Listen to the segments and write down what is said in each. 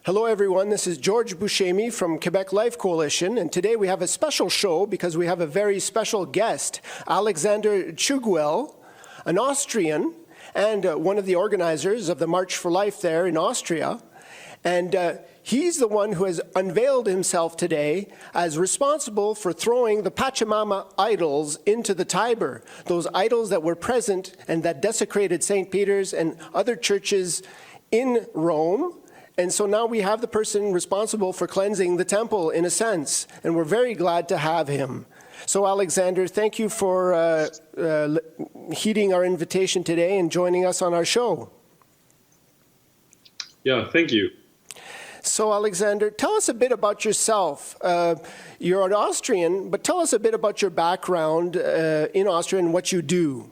Hello, everyone. This is George Buscemi from Quebec Life Coalition, and today we have a special show because we have a very special guest, Alexander Chuguel, an Austrian and one of the organizers of the March for Life there in Austria. And he's the one who has unveiled himself today as responsible for throwing the Pachamama idols into the Tiber, those idols that were present and that desecrated St. Peter's and other churches in Rome. And so now we have the person responsible for cleansing the temple, in a sense, and we're very glad to have him. So, Alexander, thank you for heeding our invitation today and joining us on our show. Yeah, thank you. So, Alexander, tell us a bit about yourself. You're an Austrian, but tell us a bit about your background in Austria and what you do.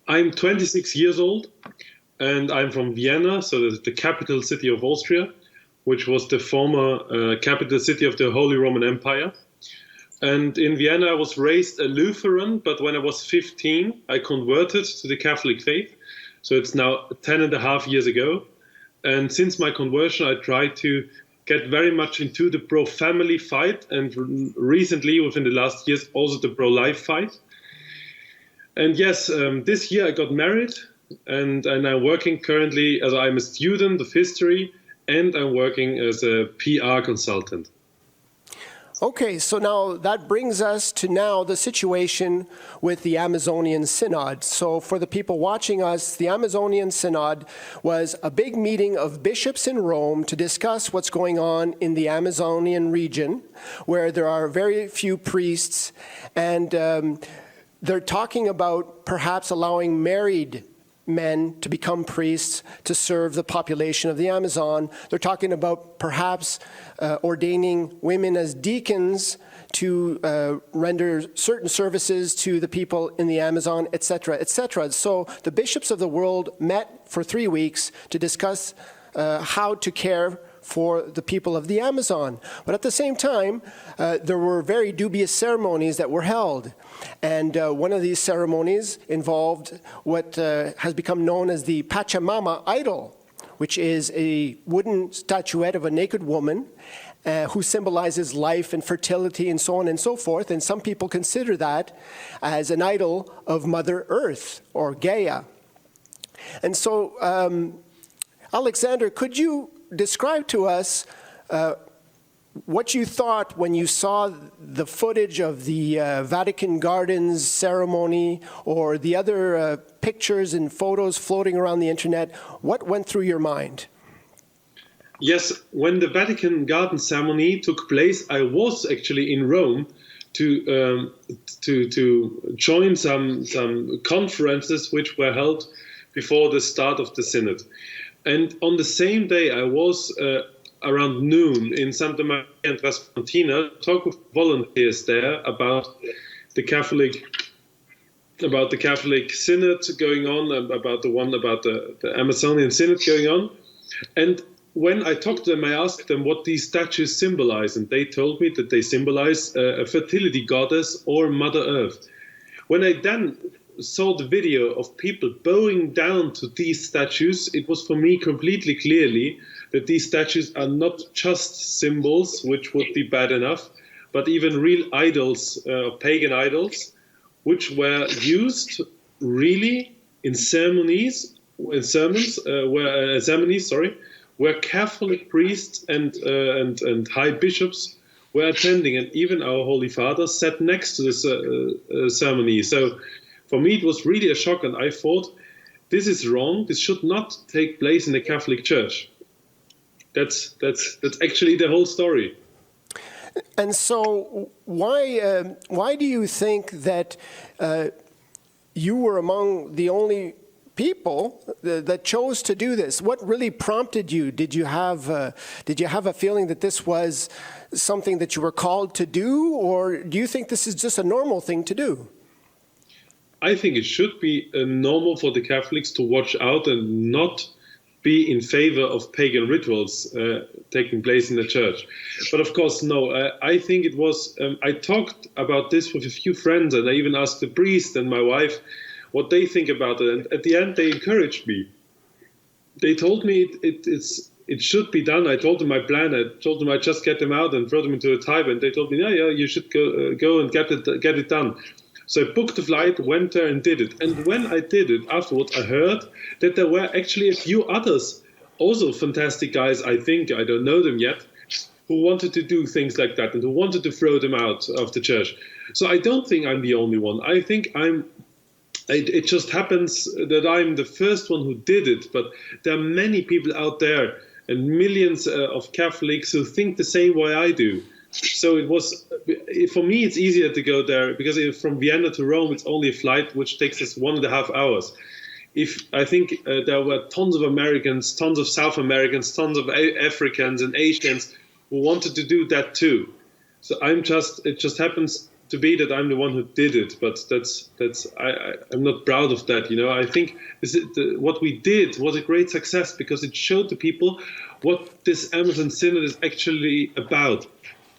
I'm 26 years old. And I'm from Vienna, so the capital city of Austria, which was the former capital city of the Holy Roman Empire. And in Vienna, I was raised a Lutheran, but when I was 15, I converted to the Catholic faith. So it's now 10 and a half years ago. And since my conversion, I tried to get very much into the pro-family fight, and recently, within the last years, also the pro-life fight. And yes, this year I got married. And I'm working currently as I'm a student of history, and I'm working as a PR consultant. Okay, so now that brings us to now the situation with the Amazonian Synod. So for the people watching us, the Amazonian Synod was a big meeting of bishops in Rome to discuss what's going on in the Amazonian region, where there are very few priests, and they're talking about perhaps allowing married men to become priests to serve the population of the Amazon. They're talking about perhaps ordaining women as deacons to render certain services to the people in the Amazon, etc., etc. So the bishops of the world met for 3 weeks to discuss how to care for the people of the Amazon. But at the same time, there were very dubious ceremonies that were held. And one of these ceremonies involved what has become known as the Pachamama idol, which is a wooden statuette of a naked woman who symbolizes life and fertility and so on and so forth. And some people consider that as an idol of Mother Earth or Gaia. And so, Alexander, could you describe to us what you thought when you saw the footage of the Vatican Gardens ceremony or the other pictures and photos floating around the internet? What went through your mind? Yes, when the Vatican Garden ceremony took place, I was actually in Rome to join some conferences which were held before the start of the Synod. And on the same day, I was around noon in Santa Maria and Traspontina, talk with volunteers there about the Catholic Synod going on, about the Amazonian Synod going on. And when I talked to them, I asked them what these statues symbolize, and they told me that they symbolize a fertility goddess or Mother Earth. When I then saw the video of people bowing down to these statues, it was for me completely clearly that these statues are not just symbols, which would be bad enough, but even real idols, pagan idols, which were used really in sermons, where Catholic priests and high bishops were attending, and even our Holy Father sat next to this ceremony. So for me, it was really a shock, and I thought, this is wrong. This should not take place in the Catholic Church. That's actually the whole story. And so, why do you think that you were among the only people that chose to do this? What really prompted you? Did you have a feeling that this was something that you were called to do, or do you think this is just a normal thing to do? I think it should be normal for the Catholics to watch out and not be in favor of pagan rituals taking place in the church. But of course, no, I think it was, I talked about this with a few friends, and I even asked the priest and my wife what they think about it. And at the end, they encouraged me. They told me it should be done. I told them my plan. I told them I'd just get them out and throw them into a Tiber. And they told me, yeah, you should go and get it done. So I booked the flight, went there and did it. And when I did it, afterwards, I heard that there were actually a few others, also fantastic guys, I think, I don't know them yet, who wanted to do things like that and who wanted to throw them out of the church. So I don't think I'm the only one. I think it just happens that I'm the first one who did it, but there are many people out there and millions of Catholics who think the same way I do. So it was, for me, it's easier to go there because from Vienna to Rome, it's only a flight which takes us 1.5 hours. I think there were tons of Americans, tons of South Americans, tons of Africans and Asians who wanted to do that too. So it just happens to be that I'm the one who did it, but I'm not proud of that. I think what we did was a great success because it showed to people what this Amazon Synod is actually about.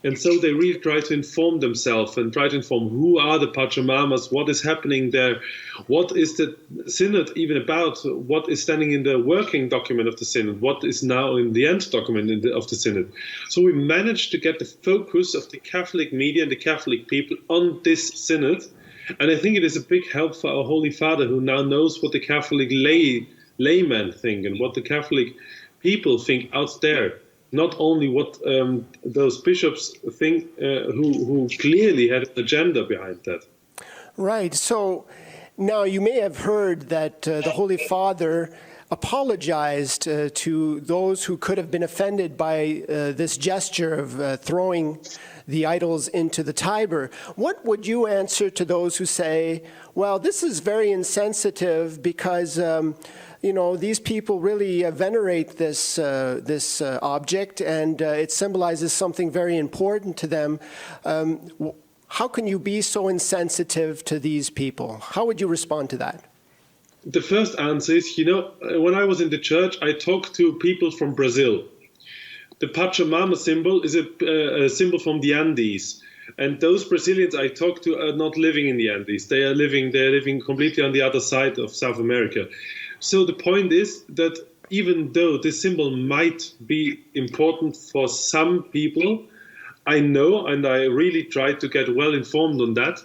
And so they really try to inform themselves and try to inform who are the Pachamamas, what is happening there, what is the Synod even about, what is standing in the working document of the Synod, what is now in the end document of the Synod. So we managed to get the focus of the Catholic media and the Catholic people on this Synod. And I think it is a big help for our Holy Father, who now knows what the Catholic laymen think and what the Catholic people think out there. Not only what those bishops think, who clearly had an agenda behind that. Right. So now you may have heard that the Holy Father apologized to those who could have been offended by this gesture of throwing the idols into the Tiber. What would you answer to those who say, well, this is very insensitive because these people really venerate this object, and it symbolizes something very important to them. How can you be so insensitive to these people? How would you respond to that? The first answer is, when I was in the church, I talked to people from Brazil. The Pachamama symbol is a symbol from the Andes. And those Brazilians I talked to are not living in the Andes. They're living completely on the other side of South America. So the point is that even though this symbol might be important for some people, I know, and I really tried to get well informed on that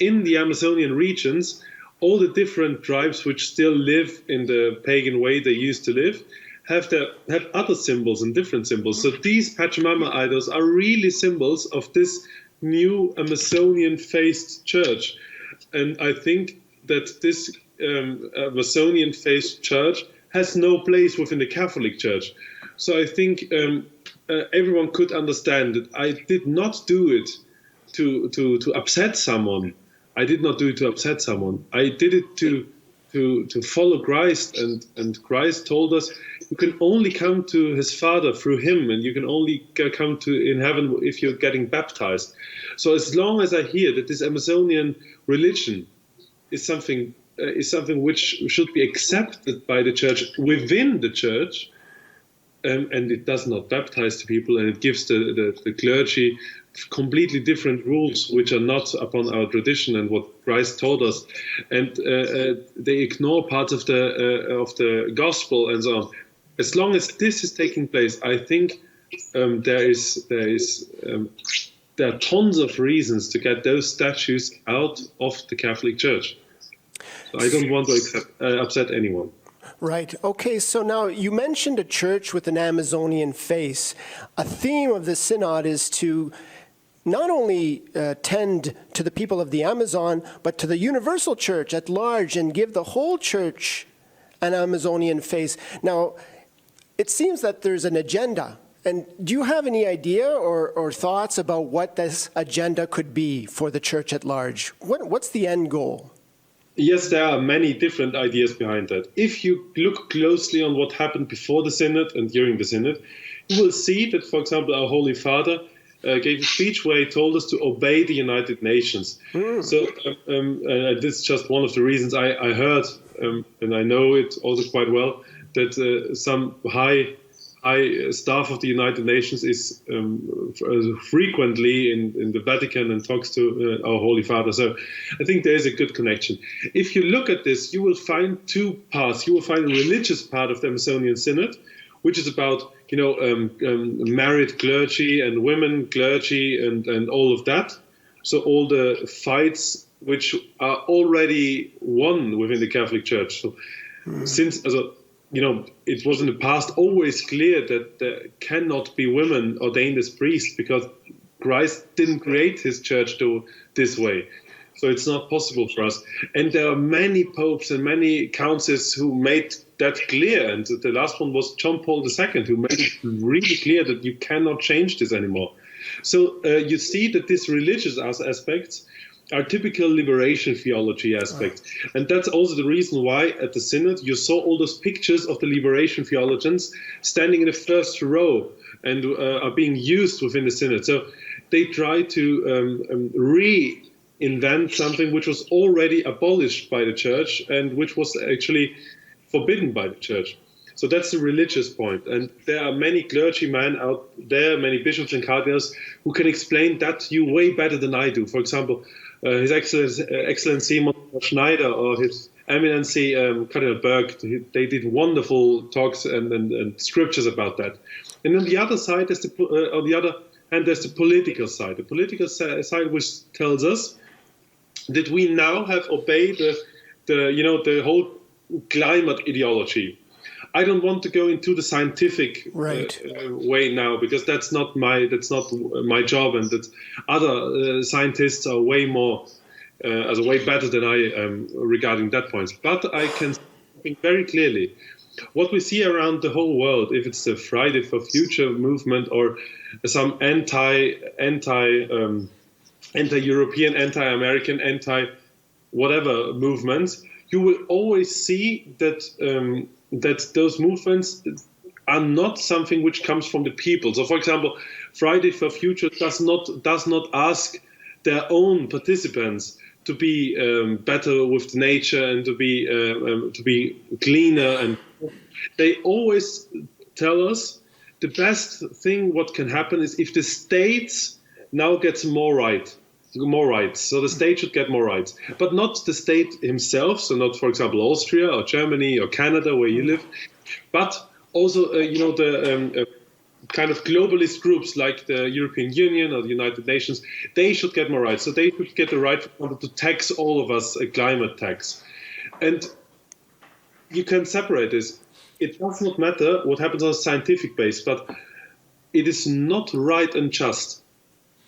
in the Amazonian regions, all the different tribes which still live in the pagan way they used to live have other symbols and different symbols. So these Pachamama idols are really symbols of this new Amazonian-faced church. And I think that this Amazonian-faced church has no place within the Catholic Church. So I think everyone could understand that I did not do it to upset someone. I did not do it to upset someone. I did it to follow Christ, and Christ told us you can only come to his Father through him, and you can only come to in heaven if you're getting baptized. So as long as I hear that this Amazonian religion is something which should be accepted by the church within the church, and it does not baptize the people, and it gives the clergy completely different rules which are not upon our tradition and what Christ told us, and they ignore parts of the gospel and so on. As long as this is taking place, I think there are tons of reasons to get those statues out of the Catholic Church. So I don't want to upset anyone. Right. Okay, so now you mentioned a church with an Amazonian face. A theme of the Synod is to not only tend to the people of the Amazon, but to the universal church at large and give the whole church an Amazonian face. Now, it seems that there's an agenda. And do you have any idea or thoughts about what this agenda could be for the church at large? What's the end goal? Yes, there are many different ideas behind that. If you look closely on what happened before the Synod and during the Synod, you will see that, for example, our Holy Father gave a speech where he told us to obey the United Nations. So this is just one of the reasons I heard, and I know it also quite well, that some high staff of the United Nations is frequently in the Vatican and talks to our Holy Father. So I think there is a good connection. If you look at this, you will find two paths. You will find a religious part of the Amazonian Synod, which is about married clergy and women clergy and all of that. So all the fights which are already won within the Catholic Church. So since it was in the past always clear that there cannot be women ordained as priests because Christ didn't create his church this way. So it's not possible for us. And there are many popes and many councils who made that clear. And the last one was John Paul II, who made it really clear that you cannot change this anymore. So you see that these religious aspects are typical liberation theology aspects. And that's also the reason why at the Synod you saw all those pictures of the liberation theologians standing in the first row and are being used within the Synod. So they try to reinvent something which was already abolished by the Church and which was actually forbidden by the Church. So that's the religious point. And there are many clergymen out there, many bishops and cardinals, who can explain that to you way better than I do. For example, His Excellency Monsignor Schneider or His Eminency Cardinal Berg, they did wonderful talks and scriptures about that. And on the other side, there's on the other hand, there's the political side. The political side which tells us that we now have obeyed the whole climate ideology. I don't want to go into the scientific way now because that's not my my job, and that other scientists are way more way better than I am regarding that point. But I can think very clearly what we see around the whole world, if it's the Friday for Future movement or some anti-European, anti-American, anti-whatever movements, you will always see that that those movements are not something which comes from the people. So, for example, Friday for Future does not ask their own participants to be better with nature and to be cleaner, and they always tell us the best thing what can happen is if the states now gets more rights. So the state should get more rights, but not the state himself. So not, for example, Austria or Germany or Canada where you live, but also the kind of globalist groups like the European Union or the United Nations. They should get more rights. So they should get the right, for example, to tax all of us a climate tax, and you can separate this. It does not matter what happens on a scientific base, but it is not right and just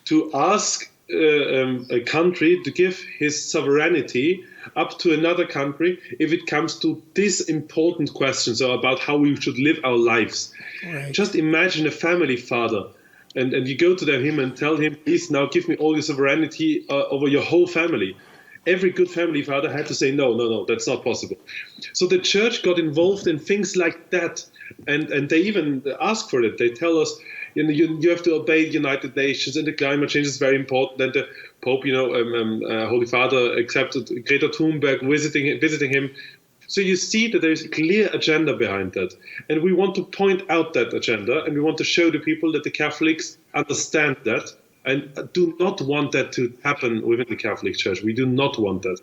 to ask a country to give his sovereignty up to another country if it comes to these important questions about how we should live our lives. Right. Just imagine a family father and you go to him and tell him, please now give me all your sovereignty over your whole family. Every good family father had to say, no, that's not possible. So the Church got involved in things like that, and they even ask for it. They tell us, you have to obey the United Nations, and the climate change is very important. And the Pope, Holy Father, accepted Greta Thunberg visiting him. So you see that there is a clear agenda behind that. And we want to point out that agenda, and we want to show the people that the Catholics understand that and do not want that to happen within the Catholic Church. We do not want that.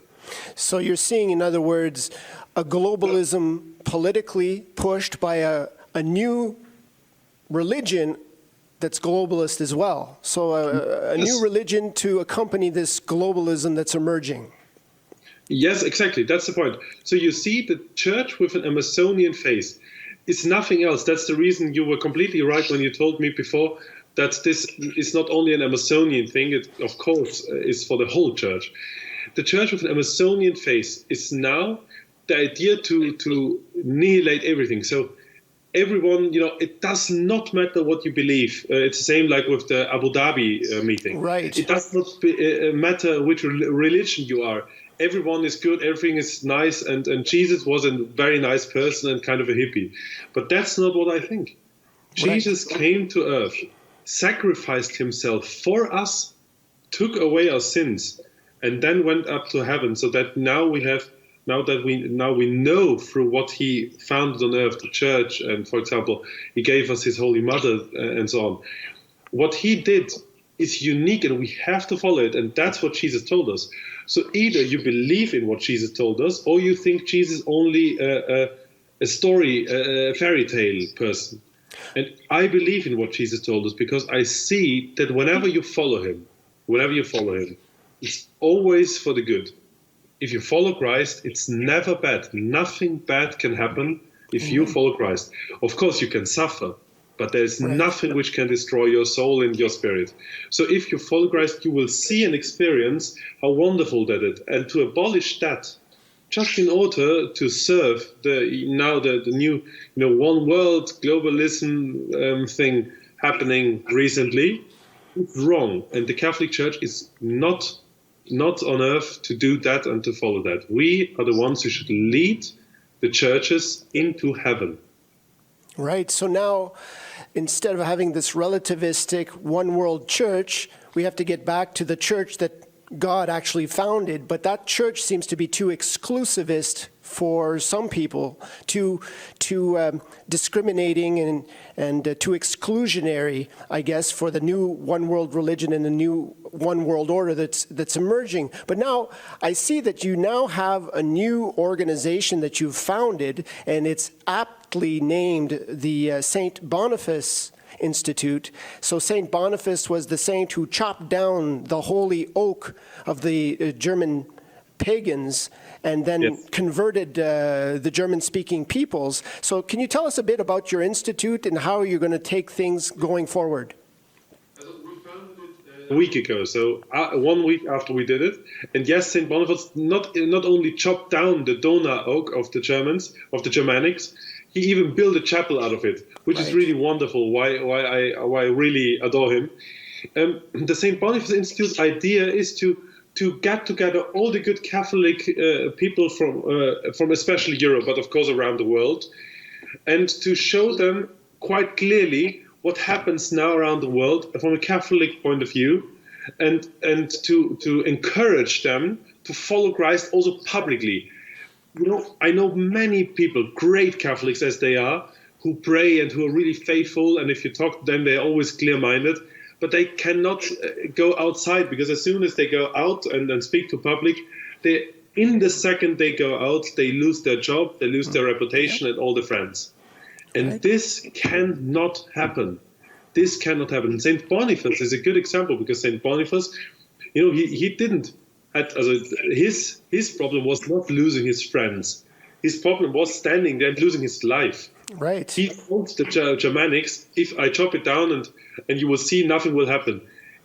So you're seeing, in other words, a globalism politically pushed by a new religion that's globalist as well. So a new religion to accompany this globalism that's emerging. Yes, exactly. That's the point. So you see the Church with an Amazonian face is nothing else. That's the reason you were completely right when you told me before that this is not only an Amazonian thing, it, of course, is for the whole Church. The Church with an Amazonian face is now the idea to annihilate everything. So everyone, it does not matter what you believe. It's the same like with the Abu Dhabi meeting. Right. It does not matter which religion you are. Everyone is good, everything is nice, and Jesus was a very nice person and kind of a hippie. But that's not what I think. Jesus came to earth, sacrificed himself for us, took away our sins, and then went up to heaven, so that now we know through what he founded on earth, the Church, and for example, he gave us his Holy Mother and so on. What he did is unique, and we have to follow it, and that's what Jesus told us. So either you believe in what Jesus told us, or you think Jesus only a story, a fairy tale person. And I believe in what Jesus told us because I see that whenever you follow him, it's always for the good. If you follow Christ, it's never bad. Nothing bad can happen if you follow Christ. Of course, you can suffer, but there's nothing which can destroy your soul and your spirit. So if you follow Christ, you will see and experience how wonderful that is. And to abolish that, just in order to serve the new one world globalism thing happening recently, it's wrong. And the Catholic Church is not on earth to do that and to follow that. We are the ones who should lead the churches into heaven. Right. So now, instead of having this relativistic one world church, we have to get back to the church that God actually founded, but that church seems to be too exclusivist for some people, too discriminating and too exclusionary, I guess, for the new one world religion and the new one world order that's emerging. But now I see that you now have a new organization that you've founded, and it's aptly named the St. Boniface Institute. So St. Boniface was the saint who chopped down the holy oak of the German pagans and then converted the German-speaking peoples. So can you tell us a bit about your institute and how you're going to take things going forward? A week ago, so 1 week after we did it. And yes, St. Boniface not only chopped down the Dona oak of the Germanics, he even built a chapel out of it, which is really wonderful. Why I really adore him. The St. Boniface Institute's idea is to get together all the good Catholic people from especially Europe, but of course around the world, and to show them quite clearly what happens now around the world from a Catholic point of view, and to encourage them to follow Christ also publicly. I know many people, great Catholics as they are, who pray and who are really faithful, and if you talk to them, they're always clear-minded, but they cannot go outside, because as soon as they go out and speak to public, in the second they go out, they lose their job, they lose their reputation and all the friends. And this cannot happen. This cannot happen. St. Boniface is a good example, because St. Boniface, he didn't. His problem was not losing his friends. His problem was standing there and losing his life. Right. He told the Germanics, if I chop it down and you will see nothing will happen.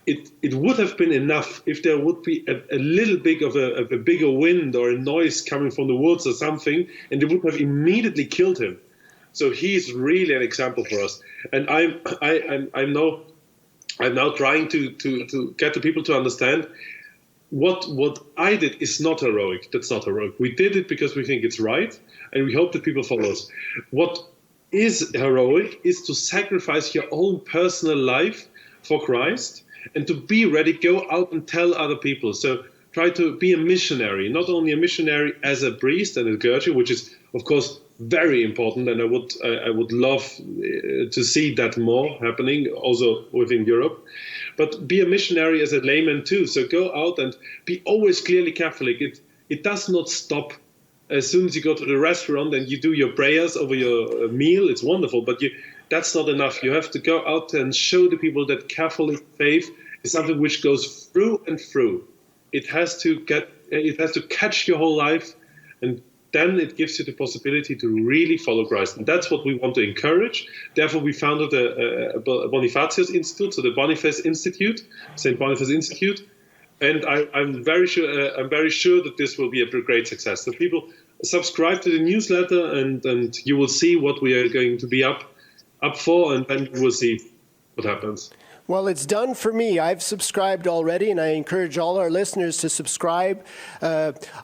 It would have been enough if there would be a little bit of a bigger wind or a noise coming from the woods or something, and they would have immediately killed him. So he's really an example for us. And I'm now trying to get the people to understand what I did is not heroic. That's not heroic. We did it because we think it's right, and we hope that people follow us. What is heroic is to sacrifice your own personal life for Christ and to be ready, go out and tell other people. So try to be a missionary, not only a missionary as a priest and a clergy, which is, of course, very important, and I would love to see that more happening also within Europe. But be a missionary as a layman too. So go out and be always clearly Catholic. It does not stop as soon as you go to the restaurant and you do your prayers over your meal. It's wonderful, but that's not enough. You have to go out and show the people that Catholic faith is something which goes through and through. It has to catch your whole life, and then it gives you the possibility to really follow Christ. And that's what we want to encourage. Therefore, we founded a Bonifatius Institute, so the Boniface Institute, St. Boniface Institute. And I'm very sure that this will be a great success. So people subscribe to the newsletter, and you will see what we are going to be up for, and then you will see what happens. Well, it's done for me. I've subscribed already, and I encourage all our listeners to subscribe.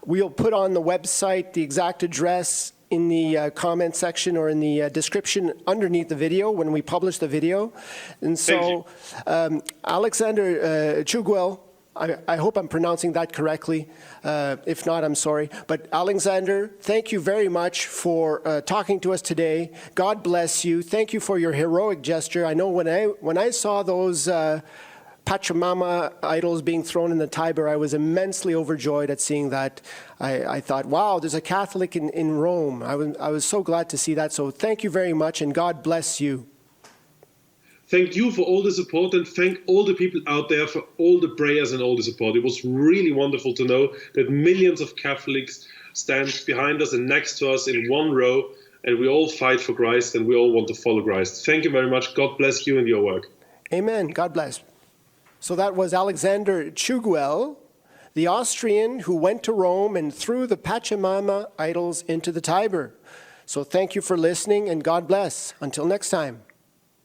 We'll put on the website the exact address in the comment section or in the description underneath the video when we publish the video. And so, Alexander Chugwell, I hope I'm pronouncing that correctly. If not, I'm sorry. But Alexander, thank you very much for talking to us today. God bless you. Thank you for your heroic gesture. I know when I saw those Pachamama idols being thrown in the Tiber, I was immensely overjoyed at seeing that. I thought, wow, there's a Catholic in Rome. I was so glad to see that. So thank you very much, and God bless you. Thank you for all the support, and thank all the people out there for all the prayers and all the support. It was really wonderful to know that millions of Catholics stand behind us and next to us in one row, and we all fight for Christ and we all want to follow Christ. Thank you very much. God bless you and your work. Amen. God bless. So that was Alexander Chuguel, the Austrian who went to Rome and threw the Pachamama idols into the Tiber. So thank you for listening, and God bless. Until next time.